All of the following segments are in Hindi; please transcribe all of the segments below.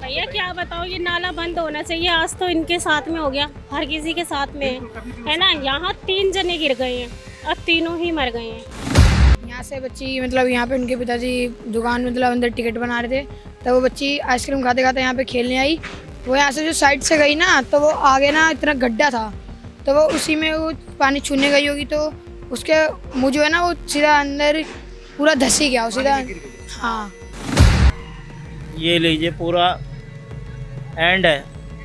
भैया क्या बताओ, ये नाला बंद होना चाहिए। आज तो इनके साथ में हो गया, हर किसी के साथ में है ना। यहाँ 3 जने गिर गए हैं, अब तीनों ही मर गए हैं। यहाँ से बच्ची मतलब यहाँ पे उनके पिताजी दुकान मतलब अंदर टिकट बना रहे थे, तो वो बच्ची आइसक्रीम खाते खाते यहाँ पे खेलने आई। वो यहाँ से जो साइड से गई ना, तो वो आगे ना इतना गड्ढा था, तो वो उसी में वो पानी छूने गई होगी, तो उसके मुँह जो है ना वो सीधा अंदर पूरा धसी गया सीधा। हाँ, ये लीजिए पूरा एंड है।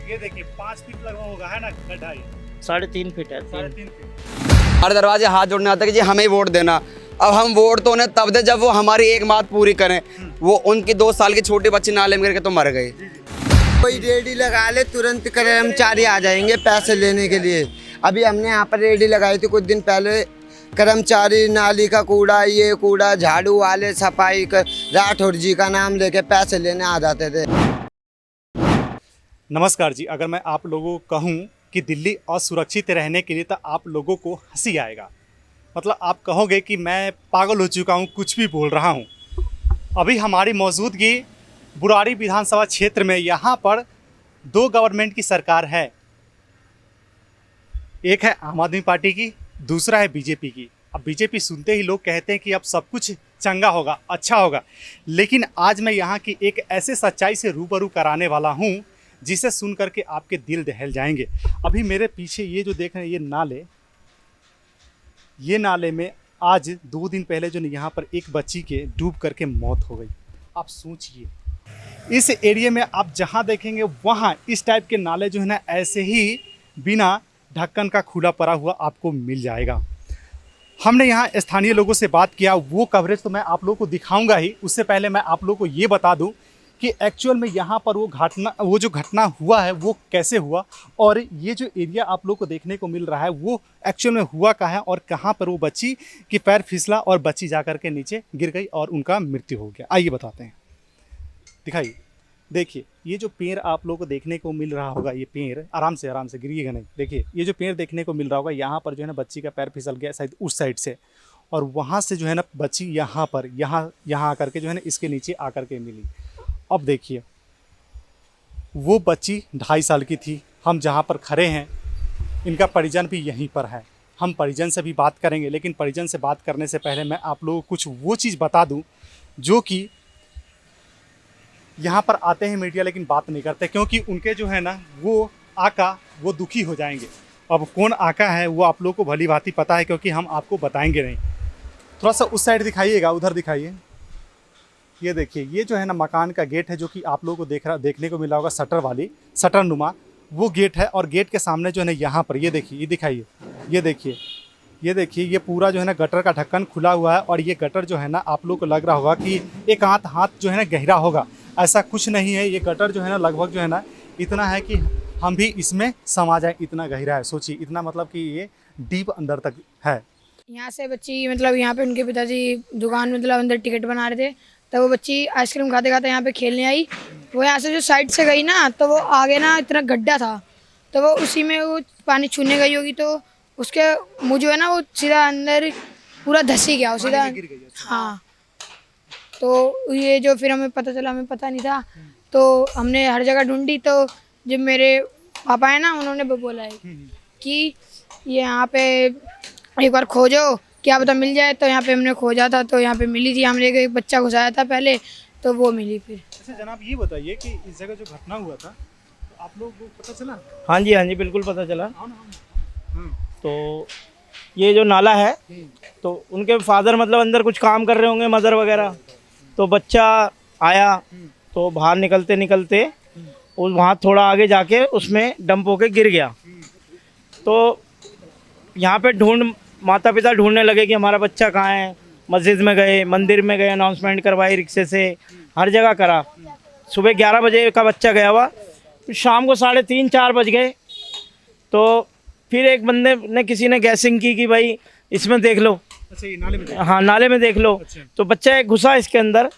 ये देखिए 5 फीट लगा होगा, है ना गड्ढा, ये 3.5 फीट है। 3.5 फीट। हर दरवाजे हाथ जोड़ने आता है कि जी हमें ही वोट देना। अब हम वोट तो उन्हें तब दे जब वो हमारी एक बात पूरी करें। वो उनकी 2 साल की छोटी बच्ची नाले में गिर के तो मर गई। कोई रेडी लगा ले, तुरंत कर्मचारी आ जाएंगे पैसे लेने के लिए। अभी हमने यहाँ पर रेडी लगाई थी कुछ दिन पहले, कर्मचारी नाली का कूड़ा, ये कूड़ा, झाड़ू वाले, सफाई कर, राठौर जी का नाम लेके पैसे लेने आ जाते थे। नमस्कार जी, अगर मैं आप लोगों को कहूँ कि दिल्ली असुरक्षित रहने के लिए, तो आप लोगों को हंसी आएगा। मतलब आप कहोगे कि मैं पागल हो चुका हूँ, कुछ भी बोल रहा हूँ। अभी हमारी मौजूदगी बुराड़ी विधानसभा क्षेत्र में, यहाँ पर 2 गवर्नमेंट की सरकार है। एक है आम आदमी पार्टी की, दूसरा है बीजेपी की। अब बीजेपी सुनते ही लोग कहते हैं कि अब सब कुछ चंगा होगा, अच्छा होगा। लेकिन आज मैं यहाँ की एक ऐसे सच्चाई से रूबरू कराने वाला हूँ जिसे सुन करके आपके दिल दहल जाएंगे। अभी मेरे पीछे ये जो देख रहे हैं, ये नाले में आज 2 दिन पहले जो यहाँ पर एक बच्ची के डूब करके मौत हो गई। आप सोचिए, इस एरिया में आप जहाँ देखेंगे वहाँ इस टाइप के नाले जो है ना, ऐसे ही बिना ढक्कन का खुला पड़ा हुआ आपको मिल जाएगा। हमने यहाँ स्थानीय लोगों से बात किया, वो कवरेज तो मैं आप लोगों को दिखाऊंगा ही। उससे पहले मैं आप लोगों को ये बता दूं कि एक्चुअल में यहाँ पर वो जो घटना हुआ है वो कैसे हुआ, और ये जो एरिया आप लोग को देखने को मिल रहा है वो एक्चुअल में हुआ क्या है, और कहाँ पर वो बच्ची की पैर फिसला और बच्ची जा कर के नीचे गिर गई और उनका मृत्यु हो गया। आइए बताते हैं, दिखाइए। देखिए, ये जो पेड़ आप लोगों को देखने को मिल रहा होगा, ये पेड़ आराम से गिरिएगा नहीं। देखिए, ये जो पेड़ देखने को मिल रहा होगा, यहाँ पर जो है ना बच्ची का पैर फिसल गया शायद उस साइड से, और वहाँ से जो है ना बच्ची यहाँ आकर के जो है ना इसके नीचे आकर के मिली। अब देखिए, वो बच्ची 2.5 साल की थी। हम जहाँ पर खड़े हैं, इनका परिजन भी यहीं पर है। हम परिजन से भी बात करेंगे, लेकिन परिजन से बात करने से पहले मैं आप लोगों को कुछ वो चीज़ बता दूं जो कि यहाँ पर आते हैं मीडिया लेकिन बात नहीं करते, क्योंकि उनके जो है ना वो आका वो दुखी हो जाएंगे। अब कौन आका है वो आप लोगों को भली भांति पता है, क्योंकि हम आपको बताएंगे नहीं। थोड़ा सा उस साइड दिखाइएगा, उधर दिखाइए। ये देखिए, ये जो है ना मकान का गेट है, जो कि आप लोगों को देखने को मिला होगा, शटर नुमा वो गेट है। और गेट के सामने जो है ना यहाँ पर ये देखिए, ये दिखाइए, ये देखिए, ये पूरा जो है ना गटर का ढक्कन खुला हुआ है। और ये गटर जो है ना आप लोग को लग रहा होगा कि एक हाथ जो है ना गहरा होगा, ऐसा कुछ नहीं है। ये गटर जो है ना लगभग जो है ना इतना है कि हम भी इसमें समा जाए, इतना गहरा है। सोचिए, इतना मतलब कि ये डीप अंदर तक है। यहाँ से बच्ची मतलब यहाँ पे उनके पिताजी दुकान मतलब अंदर टिकट बना रहे थे, तो वो बच्ची आइसक्रीम खाते खाते यहाँ पे खेलने आई। वो यहाँ से जो साइड से गई ना, तो वो आगे ना इतना गड्ढा था, तो वो उसी में वो पानी छूने गई होगी, तो उसके मुँह जो है ना वो सीधा अंदर पूरा धसी गया सीधा। हाँ, तो ये जो फिर हमें पता चला, हमें पता नहीं था, तो हमने हर जगह ढूंढी। तो जब मेरे पापा है ना, उन्होंने बोला है कि ये यहाँ पे एक बार खोजो, क्या पता मिल जाए। तो यहाँ पे हमने खोजा था, तो यहाँ पे मिली थी। हमने एक बच्चा घुसाया था पहले, तो वो मिली फिर। अच्छा जनाब, ये बताइए कि इस जगह जो घटना हुआ था, तो आप लोग को पता चला? हाँ जी, बिल्कुल पता चला। तो ये जो नाला है, तो उनके फादर मतलब अंदर कुछ काम कर रहे होंगे, मदर वगैरह। तो बच्चा आया, तो बाहर निकलते उस वहाँ थोड़ा आगे जाके उसमें डंप होके गिर गया। तो यहाँ पे माता पिता ढूंढने लगे कि हमारा बच्चा कहाँ है। मस्जिद में गए, मंदिर में गए, अनाउंसमेंट करवाई रिक्शे से, हर जगह करा। सुबह 11 बजे का बच्चा गया हुआ, शाम को 3:30-4 बज गए। तो फिर एक बंदे ने किसी ने गैसिंग की कि भाई इसमें देख लो। अच्छा, ये नाले में देख लो। हाँ, नाले में देख लो। अच्छा। तो बच्चा एक घुसा इसके अंदर,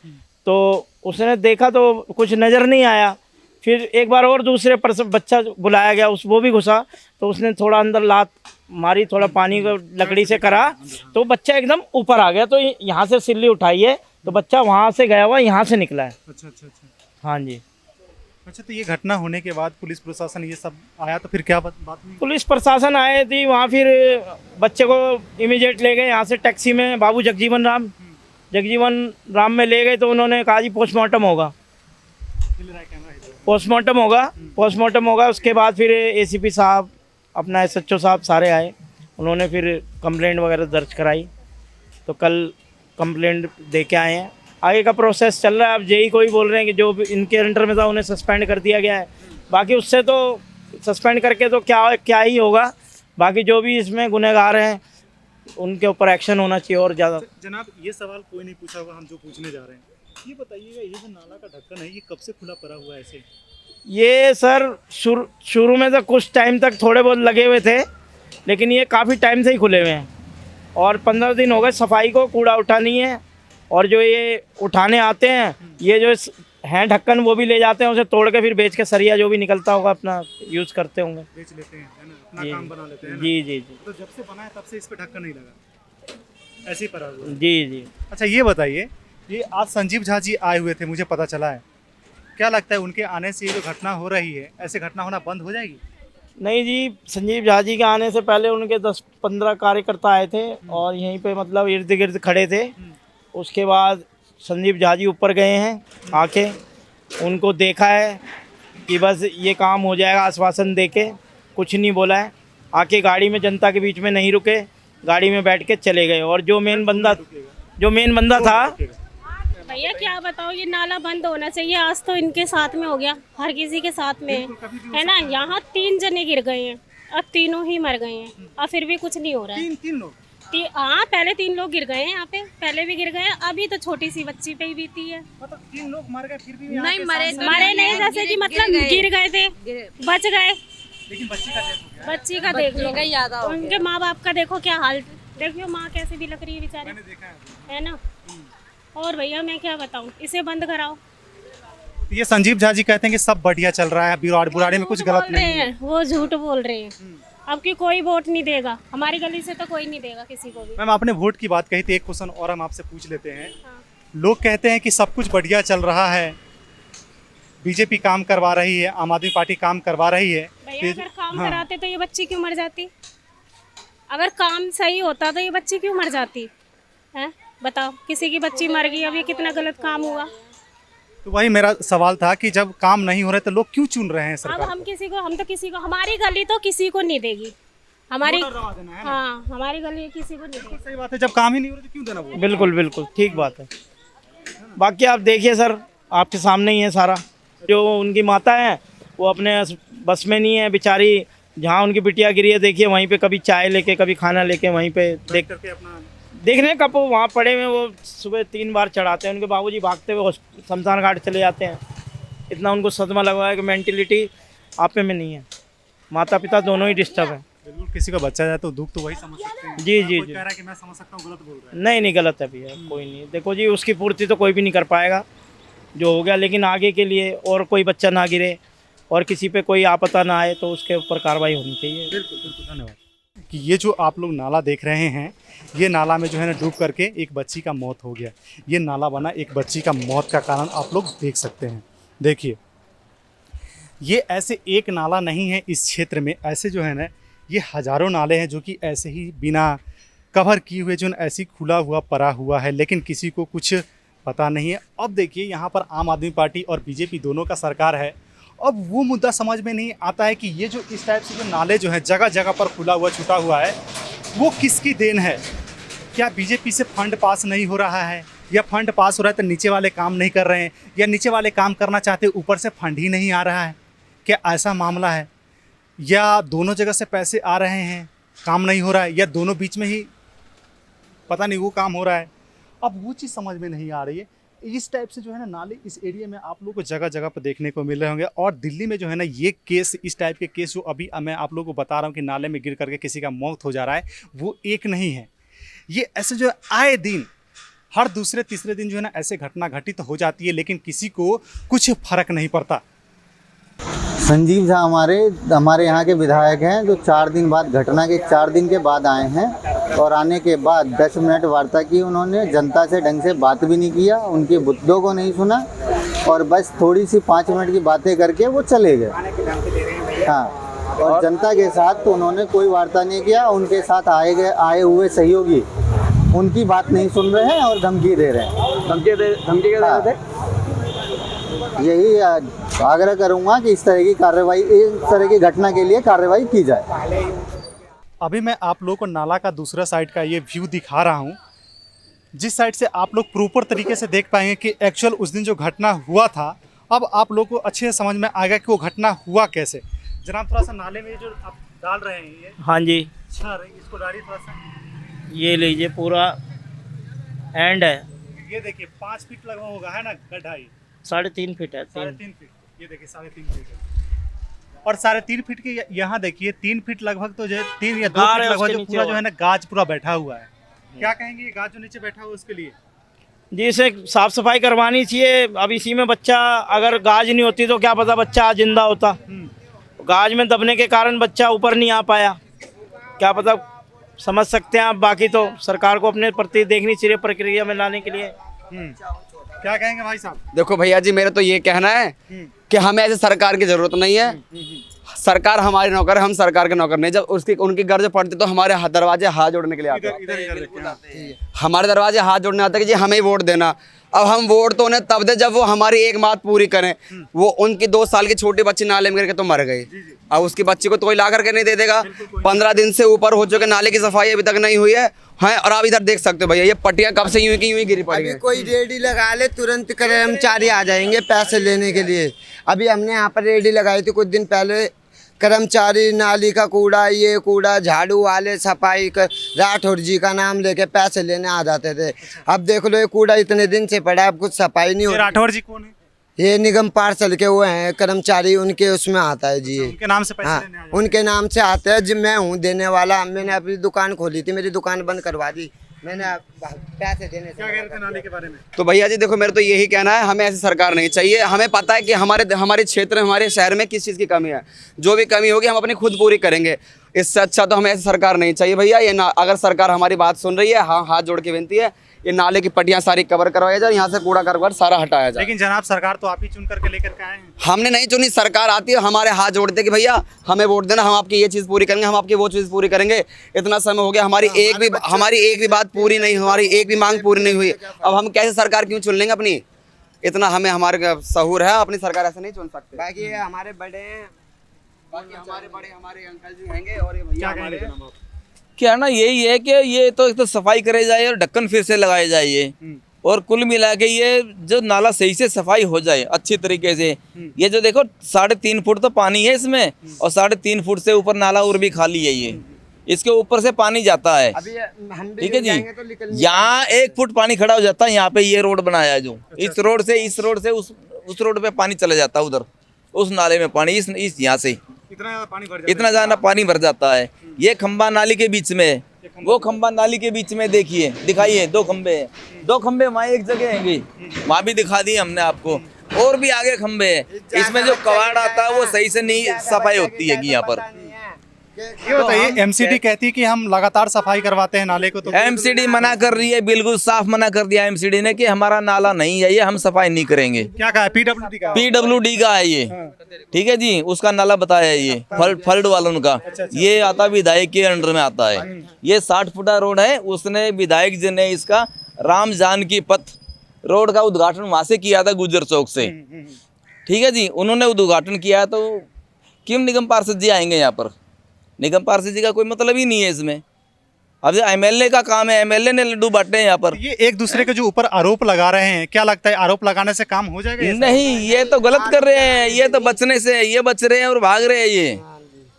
तो उसने देखा तो कुछ नज़र नहीं आया। फिर एक बार और दूसरे पर्सन बच्चा बुलाया गया, वो भी घुसा, तो उसने थोड़ा अंदर लात मारी, थोड़ा पानी को लकड़ी से करा, तो बच्चा एकदम ऊपर आ गया। तो यहाँ से सिल्ली उठाई है, तो बच्चा वहाँ से गया हुआ यहाँ से निकला है। अच्छा। हाँ जी। अच्छा, तो ये घटना होने के बाद पुलिस प्रशासन ये सब आया तो फिर क्या बात हुई? पुलिस प्रशासन आए थी वहाँ, फिर बच्चे को इमीडिएट ले गए यहाँ से टैक्सी में, बाबू जगजीवन राम में ले गए। तो उन्होंने कहा जी पोस्टमार्टम होगा, पोस्टमार्टम होगा। उसके बाद फिर ACP साहब, अपना SHO साहब सारे आए, उन्होंने फिर कंप्लेंट वगैरह दर्ज कराई। तो कल कंप्लेंट दे के आए हैं, आगे का प्रोसेस चल रहा है। अब जेई कोई बोल रहे हैं कि जो भी इनके अंडर में था उन्हें सस्पेंड कर दिया गया है। बाकी उससे तो सस्पेंड करके तो क्या ही होगा, बाकी जो भी इसमें गुनहगार हैं उनके ऊपर एक्शन होना चाहिए और ज़्यादा। जनाब, ये सवाल कोई नहीं पूछा होगा, हम जो पूछने जा रहे हैं, ये बताइएगा, ये जो नाला का ढक्कन है ये कब से खुला पड़ा हुआ है ऐसे? ये सर शुरू में तो कुछ टाइम तक थोड़े बहुत लगे हुए थे, लेकिन ये काफ़ी टाइम से ही खुले हुए हैं और 15 दिन हो गए सफाई को, कूड़ा उठानी है। और जो ये उठाने आते हैं, ये जो हैं ढक्कन, वो भी ले जाते हैं, उसे तोड़ के फिर बेच के सरिया जो भी निकलता होगा अपना यूज़ करते होंगे, बेच लेते हैं, है ना, अपना काम बना लेते हैं ना? जी। तो जब से बना है तब से इस पे ढक्कन नहीं लगा, ऐसे ही पड़ा हुआ है? जी। अच्छा, ये बताइए, ये आज संजीव झा जी आए हुए थे, मुझे पता चला है, क्या लगता है उनके आने से ये जो घटना हो रही है, ऐसे घटना होना बंद हो जाएगी? नहीं जी, संजीव झा जी के आने से पहले उनके 10-15 कार्यकर्ता आए थे और यहीं पे मतलब इर्द गिर्द खड़े थे। उसके बाद संजीव झा जी ऊपर गए हैं, आके उनको देखा है कि बस ये काम हो जाएगा, आश्वासन देके कुछ नहीं बोला है। आके गाड़ी में जनता के बीच में नहीं रुके, गाड़ी में बैठ के चले गए। और जो मेन बंदा था, भैया क्या बताओ, ये नाला बंद होना चाहिए। आज तो इनके साथ में हो गया, हर किसी के साथ में है ना। यहाँ 3 जने गिर गए हैं, अब तीनों ही मर गए हैं और फिर भी कुछ नहीं हो रहा है। तीन लोग? हाँ, पहले 3 लोग गिर गए हैं यहाँ पे, पहले भी गिर गए हैं, अभी तो छोटी सी बच्ची पे ही बीती है। मतलब 3 लोग मर गए फिर भी नहीं मरे नहीं, जैसे कि मतलब गिर गए थे, बच गए। लेकिन बच्ची का देख लो, उनके माँ बाप का देखो क्या हाल, देखियो माँ कैसे भी लग रही है बेचारी, मैंने देखा है ना। और भैया मैं क्या बताऊँ, इसे बंद कराओ। ये संजीव झा जी कहते हैं कि सब बढ़िया चल रहा है, बुराड़ी में कुछ गलत नहीं है। वो झूठ बोल रहे हैं। अब की कोई वोट नहीं देगा, हमारी गली से तो कोई नहीं देगा किसी को भी। मैम, आपने वोट की बात कही थी, एक क्वेश्चन और हम आपसे पूछ लेते हैं। लोग कहते हैं कि सब कुछ बढ़िया चल रहा है, बीजेपी काम करवा रही है, आम आदमी पार्टी काम करवा रही है। भैया अगर काम कराते तो ये बच्ची क्यों मर जाती? अगर काम सही होता तो ये बच्ची क्यों मर जाती है? बताओ, किसी की बच्ची मर गई, अब ये कितना गलत काम हुआ। तो वही मेरा सवाल था कि जब काम नहीं हो रहे तो लोग क्यों चुन रहे हैं सरकार? अब हम तो किसी को, हमारी गली तो किसी को नहीं देगी, हमारी, हाँ हमारी गली किसी को नहीं देगी। सही बात है, जब काम ही नहीं हो रहा तो क्यों देना वोट? बिल्कुल ठीक बात है। बाकी आप देखिए सर, आपके सामने ही है सारा। जो उनकी माता है वो अपने बस में नहीं है बेचारी, जहाँ उनकी बिटिया गिरी है देखिए, वहीं पे कभी चाय लेके कभी खाना लेके वहीं पे देखने कब वहाँ पड़े हुए। वो सुबह 3 बार चढ़ाते हैं, उनके बाबूजी भागते हुए शमशान घाट चले जाते हैं। इतना उनको सदमा लगा है कि मेंटलिटी आप में नहीं है, माता पिता दोनों ही डिस्टर्ब है। बिल्कुल, किसी का बच्चा जाए तो दुख तो वही समझ सकते हैं। जी कह रहा है कि मैं समझ सकता हूँ, गलत बोल रहा है। नहीं गलत है भैया, कोई नहीं। देखो जी, उसकी पूर्ति तो कोई भी नहीं कर पाएगा जो हो गया, लेकिन आगे के लिए और कोई बच्चा ना गिरे और किसी पे कोई आपदा ना आए तो उसके ऊपर कार्रवाई होनी चाहिए। बिल्कुल, धन्यवाद। कि ये जो आप लोग नाला देख रहे हैं, ये नाला में जो है ना डूब करके एक बच्ची का मौत हो गया। ये नाला बना एक बच्ची का मौत का कारण आप लोग देख सकते हैं। देखिए, ये ऐसे एक नाला नहीं है इस क्षेत्र में, ऐसे जो है ना ये हज़ारों नाले हैं जो कि ऐसे ही बिना कवर किए हुए जो ऐसी खुला हुआ पड़ा हुआ है, लेकिन किसी को कुछ पता नहीं है। अब देखिए, यहाँ पर आम आदमी पार्टी और बीजेपी दोनों का सरकार है। अब वो मुद्दा समझ में नहीं आता है कि ये जो इस टाइप से जो नाले जो है जगह जगह पर खुला हुआ छूटा हुआ है, वो किसकी देन है? क्या बीजेपी से फंड पास नहीं हो रहा है, या फंड पास हो रहा है तो नीचे वाले काम नहीं कर रहे हैं, या नीचे वाले काम करना चाहते ऊपर से फंड ही नहीं आ रहा है? क्या ऐसा मामला है, या दोनों जगह से पैसे आ रहे हैं काम नहीं हो रहा है, या दोनों बीच में ही पता नहीं वो काम हो रहा है? अब वो चीज़ समझ में नहीं आ रही है। इस टाइप से जो है ना नाले इस एरिया में आप लोगों को जगह जगह पर देखने को मिल रहे होंगे। और दिल्ली में जो है ना ये केस, इस टाइप के केस जो अभी मैं आप लोगों को बता रहा हूँ कि नाले में गिर करके किसी का मौत हो जा रहा है, वो एक नहीं है। ये ऐसे जो आए दिन, हर दूसरे तीसरे दिन जो है ना ऐसे घटना घटित हो जाती है, लेकिन किसी को कुछ फर्क नहीं पड़ता। संजीव झा हमारे यहाँ के विधायक हैं, जो 4 दिन बाद, घटना के 4 दिन के बाद आए हैं, और आने के बाद 10 मिनट वार्ता की उन्होंने। जनता से ढंग से बात भी नहीं किया, उनके मुद्दों को नहीं सुना, और बस थोड़ी सी 5 मिनट की बातें करके वो चले गए। हाँ, और जनता के साथ तो उन्होंने कोई वार्ता नहीं किया। उनके साथ आए हुए सहयोगी उनकी बात नहीं सुन रहे हैं और धमकी दे रहे हैं। धमकी दे रहे थे। यही आग्रह करूंगा कि इस तरह की घटना के लिए कार्रवाई की जाए। अभी मैं आप लोगों को नाला का दूसरा साइड का ये व्यू दिखा रहा हूँ, जिस साइड से आप लोग प्रॉपर तरीके से देख पाएंगे कि एक्चुअल उस दिन जो घटना हुआ था, अब आप लोग को अच्छे से समझ में आ गया कि वो घटना हुआ कैसे। जनाब, थोड़ा सा नाले में जो आप डाल रहे हैं ये, हाँ जी, इसको डालिए थोड़ा सा। ये लीजिए, पूरा एंड है। ये देखिए 5 फीट लगभग होगा, है ना गड्ढा? 3.5 फीट है। 3.5 फीट, ये देखिए 3.5 फीट है। और 3.5 फीट के यहाँ देखिए 3 फीट लगभग, तो जो 3 या 2 फीट लगभग जो पूरा जो है ना गाज पूरा बैठा हुआ है। क्या कहेंगे ये गाज जो नीचे बैठा हुआ है उसके लिए? जी, इसे साफ सफाई करवानी चाहिए। अब इसी में बच्चा, अगर गाज नहीं होती तो क्या पता बच्चा आज जिंदा होता। गाज में दबने के कारण बच्चा ऊपर नहीं आ पाया, क्या पता, समझ सकते हैं आप। बाकी तो सरकार को अपने प्रति देखनी चाहिए प्रक्रिया में लाने के लिए। क्या कहेंगे भाई साहब? देखो भैया जी, मेरा तो ये कहना है कि हमें ऐसे सरकार की जरूरत नहीं है। सरकार हमारे नौकर है, हम सरकार के नौकर नहीं। जब उनकी गर्ज पड़ती तो हमारे दरवाजे हाथ जोड़ने के लिए आते हैं। हमारे दरवाजे हाथ जोड़ने आते हैं कि जी हमें वोट देना। अब हम वोट तो उन्हें तब दे जब वो हमारी एक बात पूरी करें। वो उनकी 2 साल की छोटी बच्ची नाले में गिर के तो मर गई। अब उसकी बच्ची को तो कोई ला करके नहीं दे देगा। 15 दिन से ऊपर हो चुके, नाले की सफाई अभी तक नहीं हुई है। और आप इधर देख सकते हो भैया, ये पट्टियां कब से यूं की यूं गिरी पड़ी है। कोई रेडी लगा ले, तुरंत कर्मचारी आ जाएंगे पैसे लेने के लिए। अभी हमने यहाँ पर रेडी लगाई थी कुछ दिन पहले। कर्मचारी नाली का कूड़ा, ये कूड़ा, झाड़ू वाले, सफाई कर, राठौर जी का नाम लेके पैसे लेने आ जाते थे। अब देख लो ये कूड़ा इतने दिन से पड़ा है, अब कुछ सफाई नहीं हो रही। राठौर जी कौन है? ये निगम पार्सल के वो हैं कर्मचारी, उनके उसमें आता है जी। उनके नाम से पैसे लेने आ हाँ, जाते हैं। उनके नाम से आते हैं जी। मैं हूँ देने वाला। मैंने अपनी दुकान खोली थी, मेरी दुकान बंद करवा दी मैंने पैसे देने से। क्या कह रहे थे नाले के बारे में? तो भैया जी देखो, मेरा तो यही कहना है, हमें ऐसी सरकार नहीं चाहिए। हमें पता है कि हमारे क्षेत्र, हमारे शहर में किस चीज़ की कमी है। जो भी कमी होगी हम अपनी खुद पूरी करेंगे। इससे अच्छा तो हमें ऐसी सरकार नहीं चाहिए भैया। ये अगर सरकार हमारी बात सुन रही है, हाँ, हाथ जोड़ के विनती है, ये नाले की पट्टियां सारी कवर करवाया जाए, यहाँ से कूड़ा करकट सारा हटाया जाए। लेकिन जनाब, सरकार तो आप ही चुन करके लेकर के आए हैं। हमने नहीं चुनी, सरकार आती है, हमारे हाथ जोड़ते कि भैया हमें वोट देना, हम आपकी ये चीज़ पूरी करेंगे, हम आपकी वो चीज़ पूरी करेंगे। इतना समय हो गया, हमारी एक भी बात पूरी नहीं, हमारी एक भी मांग पूरी नहीं हुई। अब हम कैसे सरकार क्यों चुन लेंगे अपनी? इतना हमें हमारे सहूर है, अपनी सरकार ऐसे नहीं चुन सकते। बाकी ये हमारे बड़े हैं, बाकी हमारे बड़े हमारे अंकल जी होंगे और ये भैया हमारे। क्या ना, यही है कि ये तो सफाई करे जाए और ढक्कन फिर से लगाए जाए ये, और कुल मिला के ये जो नाला सही से सफाई हो जाए अच्छी तरीके से। ये जो देखो 3.5 फुट तो पानी है इसमें, और 3.5 फुट से ऊपर नाला और भी खाली है ये, इसके ऊपर से पानी जाता है। ठीक है जी, यहाँ 1 फुट पानी खड़ा हो जाता है। यहाँ पे ये रोड बनाया है जो, इस रोड से उस रोड पे पानी चला जाता है, उधर उस नाले में पानी इस यहाँ से इतना ज़्यादा पानी भर जाता है। ये खंबा नाली के बीच में, वो खंबा नाली के बीच में देखिए, दिखाइए 2 खंबे हैं। 2 खंबे वहाँ एक जगह हैं, वहाँ भी दिखा दिए हमने आपको, और भी आगे खंबे हैं। इसमें जो कवाड़ आता है वो सही से नहीं सफाई होती है यहाँ पर। ये बताइए, एमसीडी कहती है कि हम लगातार सफाई करवाते हैं नाले को, तो एमसीडी मना कर रही है, बिल्कुल साफ मना कर दिया एमसीडी ने कि हमारा नाला नहीं है ये, हम सफाई नहीं करेंगे। क्या कहा? पीडब्ल्यूडी का? पीडब्ल्यूडी का है ये, ठीक है जी, उसका नाला बताया ये फल्ड वालों का। ये आता विधायक के अंडर में आता है। ये 60 फुटा रोड है, उसने विधायक जी ने इसका राम जानकी पथ रोड का उद्घाटन वहां से किया था, गुजर चौक से। ठीक है जी, उन्होंने उद्घाटन किया, तो क्यों निगम पार्षद जी आएंगे यहाँ पर? निगम पार्षद जी का कोई मतलब ही नहीं है इसमें। अब एमएलए का काम है, एमएलए ने लड्डू बांटे हैं यहाँ पर। ये एक दूसरे के जो ऊपर आरोप लगा रहे हैं, क्या लगता है आरोप लगाने से काम हो जाएगा? नहीं, ये तो गलत कर रहे हैं, ये तो बचने से ये बच रहे हैं और भाग रहे हैं ये।